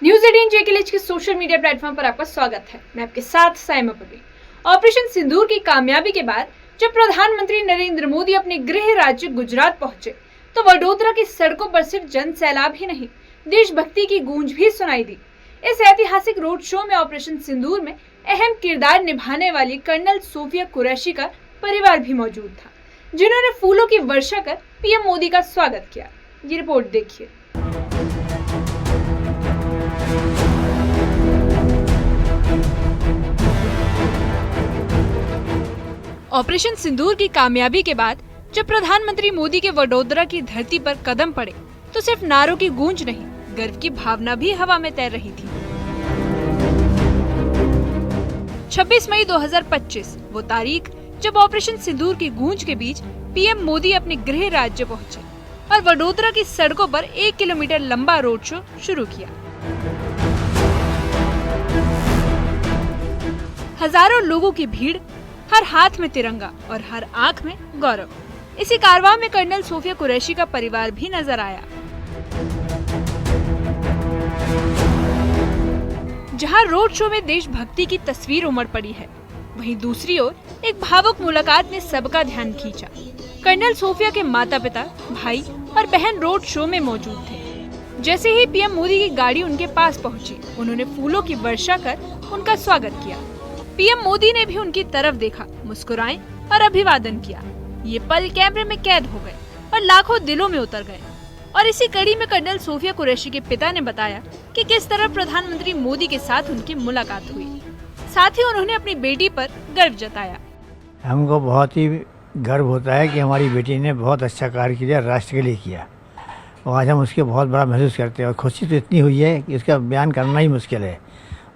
News 18 JKLH के social media platform पर आपका स्वागत है। मैं आपके साथ साइमा पटेल। ऑपरेशन सिंदूर की कामयाबी के बाद जब प्रधानमंत्री नरेंद्र मोदी अपने गृह राज्य गुजरात पहुंचे तो वडोदरा की सड़कों पर सिर्फ जन सैलाब ही नहीं, देशभक्ति की गूंज भी सुनाई दी। इस ऐतिहासिक रोड शो में ऑपरेशन सिंदूर में अहम किरदार निभाने वाली कर्नल सोफिया कुरैशी का परिवार भी मौजूद था, जिन्होंने फूलों की वर्षा कर पीएम मोदी का स्वागत किया। ये रिपोर्ट देखिए। ऑपरेशन सिंदूर की कामयाबी के बाद जब प्रधानमंत्री मोदी के वडोदरा की धरती पर कदम पड़े तो सिर्फ नारों की गूंज नहीं, गर्व की भावना भी हवा में तैर रही थी। 26 मई 2025 वो तारीख जब ऑपरेशन सिंदूर की गूंज के बीच पीएम मोदी अपने गृह राज्य पहुंचे और वडोदरा की सड़कों पर 1 किलोमीटर लंबा रोड शो शुरू किया। हजारों लोगों की भीड़, हर हाथ में तिरंगा और हर आंख में गौरव। इसी कारवां में कर्नल सोफिया कुरैशी का परिवार भी नजर आया। जहां रोड शो में देशभक्ति की तस्वीर उमड़ पड़ी है, वहीं दूसरी ओर एक भावुक मुलाकात ने सबका ध्यान खींचा। कर्नल सोफिया के माता पिता, भाई और बहन रोड शो में मौजूद थे। जैसे ही पीएम मोदी की गाड़ी उनके पास पहुंची, उन्होंने फूलों की वर्षा कर उनका स्वागत किया। पीएम मोदी ने भी उनकी तरफ देखा, मुस्कुराए और अभिवादन किया। ये पल कैमरे में कैद हो गए और लाखों दिलों में उतर गए। और इसी कड़ी में कर्नल सोफिया कुरैशी के पिता ने बताया कि किस तरह प्रधानमंत्री मोदी के साथ उनकी मुलाकात हुई। साथ ही उन्होंने अपनी बेटी पर गर्व जताया। हमको बहुत ही गर्व होता है कि हमारी बेटी ने बहुत अच्छा कार्य किया, राष्ट्र के लिए किया, और आज हम उसके बहुत बड़ा महसूस करते हैं। और खुशी तो इतनी हुई है कि उसका बयान करना ही मुश्किल है।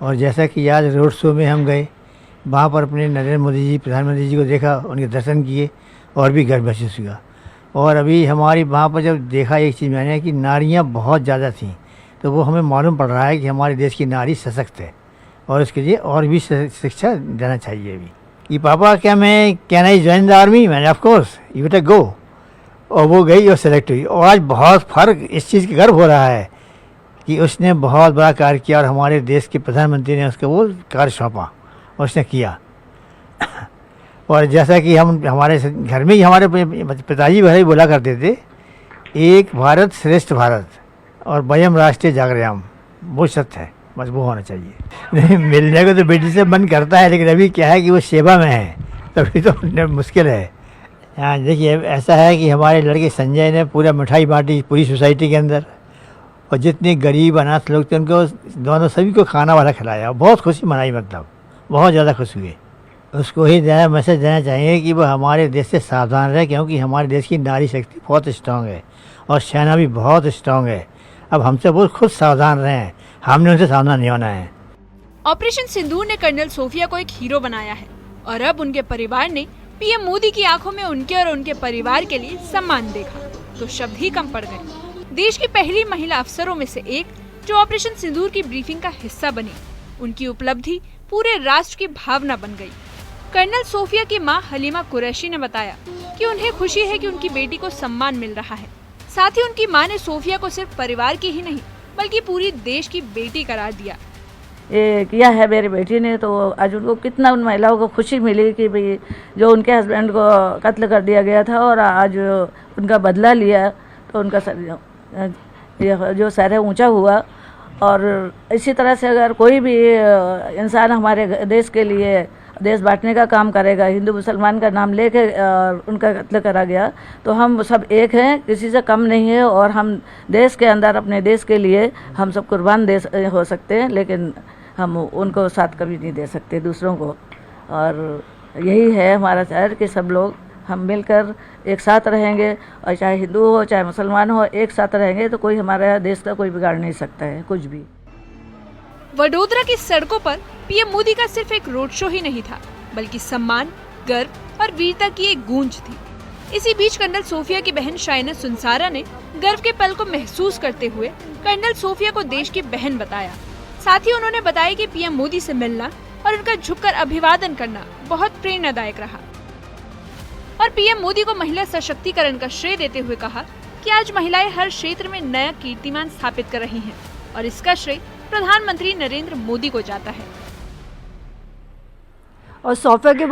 और जैसा कि आज रोड शो में हम गए, वहाँ पर अपने नरेंद्र मोदी जी, प्रधानमंत्री जी को देखा, उनके दर्शन किए और भी गर्व महसूस हुआ। और अभी हमारी वहाँ पर जब देखा एक चीज़ मैंने कि नारियाँ बहुत ज़्यादा थीं, तो वो हमें मालूम पड़ रहा है कि हमारे देश की नारी सशक्त है और उसके लिए और भी शिक्षा देना चाहिए अभी। कि पापा can I join the army? मैंने of course, you better go. और वो गई और सेलेक्ट हुई। और आज बहुत फ़र्क इस चीज़ का गर्व हो रहा है कि उसने बहुत बड़ा कार्य किया और हमारे देश के प्रधानमंत्री ने उसको वो कार्य सौंपा, उसने किया। और जैसा कि हम हमारे घर में ही हमारे पिताजी भाई बोला करते थे, एक भारत श्रेष्ठ भारत और वयम राष्ट्रीय जागरयाम, वो सत्य है, बस वो होना चाहिए। नहीं, मिलने को तो बेटी से मन करता है, लेकिन अभी क्या है कि वो सेवा में है, तभी तो मुश्किल है। हाँ, देखिए ऐसा है कि हमारे लड़के संजय ने पूरा मिठाई बांटी पूरी सोसाइटी के अंदर, और जितने गरीब अनाथ लोग थे उनको दोनों सभी को खाना वाला खिलाया, बहुत खुशी मनाई, मतलब बहुत ज़्यादा खुश हुए। उसको ही ज़्यादा मैसेज देना चाहिए कि वो हमारे देश से सावधान रहे, क्योंकि हमारे देश की नारी शक्ति बहुत स्ट्रांग है और सेना भी बहुत स्ट्रांग है। अब हमसे वो खुद सावधान रहें, हमने उनसे सावधान नहीं होना है। ऑपरेशन सिंदूर ने कर्नल सोफिया को एक हीरो बनाया है और अब उनके परिवार ने पीएम मोदी की आंखों में उनके और उनके परिवार के लिए सम्मान देखा तो शब्द ही कम पड़ गए। देश की पहली महिला अफसरों में से एक जो ऑपरेशन सिंदूर की ब्रीफिंग का हिस्सा बनी, उनकी उपलब्धि पूरे राष्ट्र की भावना बन गई। कर्नल सोफिया की मां हलीमा कुरैशी ने बताया कि उन्हें खुशी है कि उनकी बेटी को सम्मान मिल रहा है। साथ ही उनकी मां ने सोफिया को सिर्फ परिवार की ही नहीं बल्कि पूरी देश की बेटी करार दिया। ये किया है मेरी बेटी ने, तो आज उनको कितना उन महिलाओं को खुशी मिली कि भाई जो उनके हस्बैंड को कत्ल कर दिया गया था और आज उनका बदला लिया, तो उनका जो सर है ऊँचा हुआ। और इसी तरह से अगर कोई भी इंसान हमारे देश के लिए देश बांटने का काम करेगा, हिंदू मुसलमान का नाम लेके उनका कत्ल करा गया, तो हम सब एक हैं, किसी से कम नहीं है। और हम देश के अंदर अपने देश के लिए हम सब कुर्बान दे हो सकते हैं, लेकिन हम उनको साथ कभी नहीं दे सकते दूसरों को। और यही है हमारा शहर कि सब लोग हम मिलकर एक साथ रहेंगे, और चाहे हिंदू हो चाहे मुसलमान हो, एक साथ रहेंगे तो कोई हमारे देश का कोई बिगाड़ नहीं सकता है कुछ भी। वडोदरा की सड़कों पर पीएम मोदी का सिर्फ एक रोड शो ही नहीं था, बल्कि सम्मान, गर्व और वीरता की एक गूंज थी। इसी बीच कर्नल सोफिया की बहन शाइना सुनसारा ने गर्व के पल को महसूस करते हुए कर्नल सोफिया को देश की बहन बताया। साथ ही उन्होंने बताया कि पीएम मोदी से मिलना और उनका झुककर अभिवादन करना बहुत प्रेरणादायक रहा। और पीएम मोदी को महिला सशक्तिकरण का श्रेय देते हुए कहा कि आज महिलाएं हर क्षेत्र में नया कीर्तिमान स्थापित कर रही हैं और इसका श्रेय प्रधानमंत्री नरेंद्र मोदी को जाता है। और सोफिया के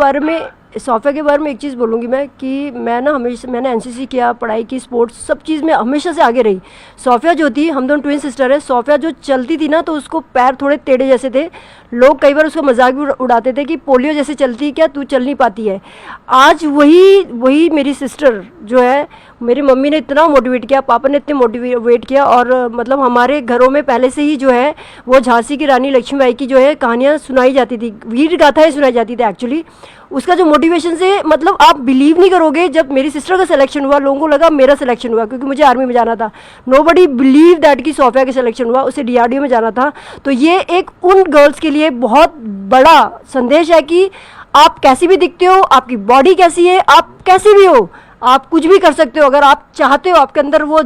बारे में एक चीज़ बोलूँगी मैं कि मैंने एनसीसी किया, पढ़ाई की, स्पोर्ट्स, सब चीज़ में हमेशा से आगे रही। सोफिया जो थी, हम दोनों ट्विन सिस्टर है, सोफिया जो चलती थी ना तो उसको पैर थोड़े टेढ़े जैसे थे। लोग कई बार उसका मजाक भी उड़ाते थे कि पोलियो जैसे चलती क्या, तू चल नहीं पाती है। आज वही मेरी सिस्टर जो है, मेरी मम्मी ने इतना मोटिवेट किया, पापा ने इतने मोटिवेट किया, और मतलब हमारे घरों में पहले से ही जो है वो झांसी की रानी लक्ष्मीबाई की जो है कहानियाँ सुनाई जाती थी, वीर गाथाएँ सुनाई जाती थी एक्चुअली। उसका जो मोटिवेशन से, मतलब आप बिलीव नहीं करोगे, जब मेरी सिस्टर का सिलेक्शन हुआ लोगों को लगा मेरा सिलेक्शन हुआ, क्योंकि मुझे आर्मी में जाना था। नोबडी बिलीव दैट कि सोफिया का सिलेक्शन हुआ, उसे डीआरडीओ में जाना था। तो ये एक उन गर्ल्स के लिए बहुत बड़ा संदेश है कि आप कैसी भी दिखते हो, आपकी बॉडी कैसी है, आप कैसे भी हो, आप कुछ भी कर सकते हो अगर आप चाहते हो। आपके अंदर वो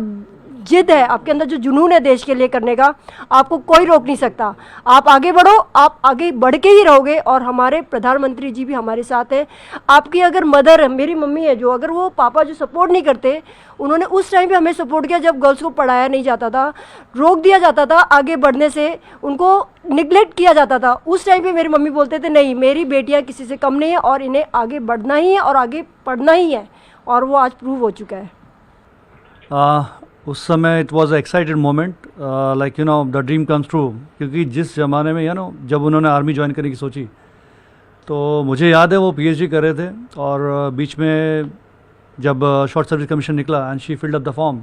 जिद है, आपके अंदर जो जुनून है देश के लिए करने का, आपको कोई रोक नहीं सकता। आप आगे बढ़ो, आप आगे बढ़ के ही रहोगे। और हमारे प्रधानमंत्री जी भी हमारे साथ हैं। आपकी अगर मदर, मेरी मम्मी है जो, अगर वो पापा जो सपोर्ट नहीं करते, उन्होंने उस टाइम पे हमें सपोर्ट किया जब गर्ल्स को पढ़ाया नहीं जाता था, रोक दिया जाता था आगे बढ़ने से, उनको निगलेक्ट किया जाता था। उस टाइम पे मेरी मम्मी बोलते थे नहीं, मेरी बेटियाँ किसी से कम नहीं है और इन्हें आगे बढ़ना ही है और आगे पढ़ना ही है, और वो आज प्रूव हो चुका है। उस समय it was a excited moment, like you know the dream comes true. क्योंकि जिस ज़माने में जब उन्होंने आर्मी ज्वाइन करने की सोची, तो मुझे याद है वो पीएचडी कर रहे थे, और बीच में जब शॉर्ट सर्विस कमीशन निकला and she filled up the form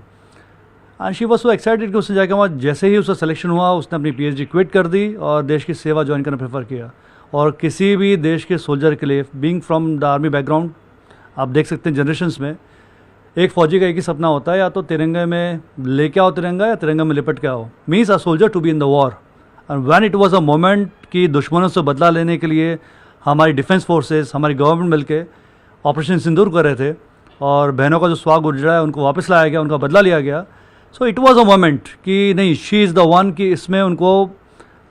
and she was so excited कि उसने जाकर वहाँ जैसे ही उसका सिलेक्शन हुआ उसने अपनी पीएचडी क्विट कर दी और देश की सेवा ज्वाइन करना प्रेफर किया। और किसी भी देश के सोल्जर के लिए, being from the army background, आप देख सकते हैं जनरेशन्स में एक फ़ौजी का एक ही सपना होता है, या तो तिरंगे में लेके आओ तिरंगा या तिरंगे में लिपट के आओ। Means a soldier to be in the war. And when it was a moment कि दुश्मनों से बदला लेने के लिए हमारी डिफेंस फोर्सेस, हमारी गवर्नमेंट मिलके ऑपरेशन सिंदूर कर रहे थे, और बहनों का जो स्वाग उजड़ा है उनको वापस लाया गया, उनका बदला लिया गया। So it was a moment कि नहीं, शी इज़ द वन, कि इसमें उनको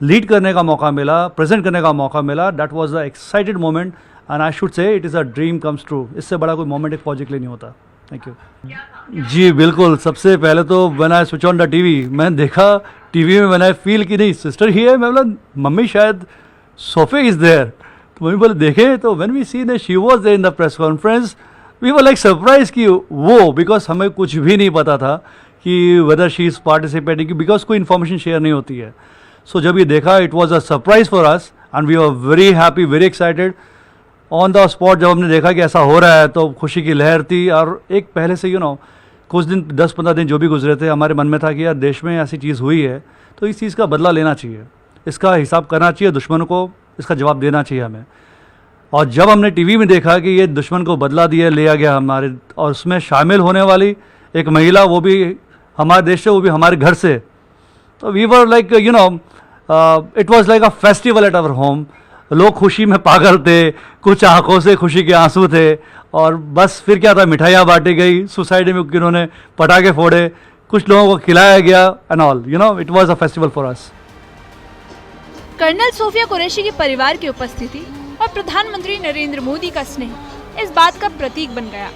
लीड करने का मौका मिला, प्रेजेंट करने का मौका मिला। That was the excited moment and I should say it is a dream comes true. इससे बड़ा कोई मोमेंट एक फौजी के लिए नहीं होता। थैंक यू जी। बिल्कुल, सबसे पहले तो when I switch on the TV, मैंने देखा टीवी में, मैंने आई फील कि नहीं सिस्टर ही है। मैं बोला मम्मी शायद सोफे इज़ देयर, तो मम्मी बोले देखे, तो when we see that she was there in the press conference, we were like surprise कि वो, बिकॉज हमें कुछ भी नहीं पता था कि whether she is participating, because कोई इन्फॉर्मेशन शेयर नहीं होती है। सो जब ये देखा, it was a surprise for us and we are very happy, very excited. On the spot जब हमने देखा कि ऐसा हो रहा है तो खुशी की लहर थी। और एक पहले से कुछ दिन, 10-15 दिन जो भी गुजरे थे, हमारे मन में था कि यार देश में ऐसी चीज़ हुई है तो इस चीज़ का बदला लेना चाहिए, इसका हिसाब करना चाहिए, दुश्मनों को इसका जवाब देना चाहिए हमें। और जब हमने टीवी में देखा कि ये दुश्मन को बदला लिया गया हमारे, और उसमें शामिल होने वाली एक महिला, वो भी हमारे देश से, वो भी हमारे घर से, तो we were like it was like a festival at our home. लोग खुशी में पागल थे, कुछ आंखों से खुशी के आंसू थे, और बस फिर क्या था, मिठाइयाँ बांटी गई, सोसाइटी में किन्होंने पटाखे फोड़े, कुछ लोगों को खिलाया गया and all, it was a festival for us. Colonel Sofia Qureshi के परिवार की उपस्थिति और प्रधानमंत्री नरेंद्र मोदी का स्नेह इस बात का प्रतीक बन गया।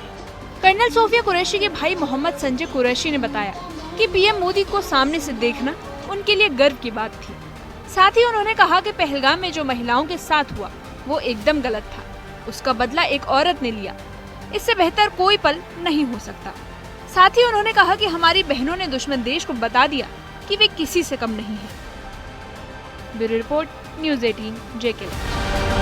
कर्नल सोफिया कुरैशी के भाई मोहम्मद संजय कुरैशी ने बताया कि पीएम मोदी को सामने से देखना उनके लिए गर्व की बात थी। साथ ही उन्होंने कहा कि पहलगाम में जो महिलाओं के साथ हुआ वो एकदम गलत था, उसका बदला एक औरत ने लिया, इससे बेहतर कोई पल नहीं हो सकता। साथ ही उन्होंने कहा कि हमारी बहनों ने दुश्मन देश को बता दिया कि वे किसी से कम नहीं है। Bureau report, news 18 JK।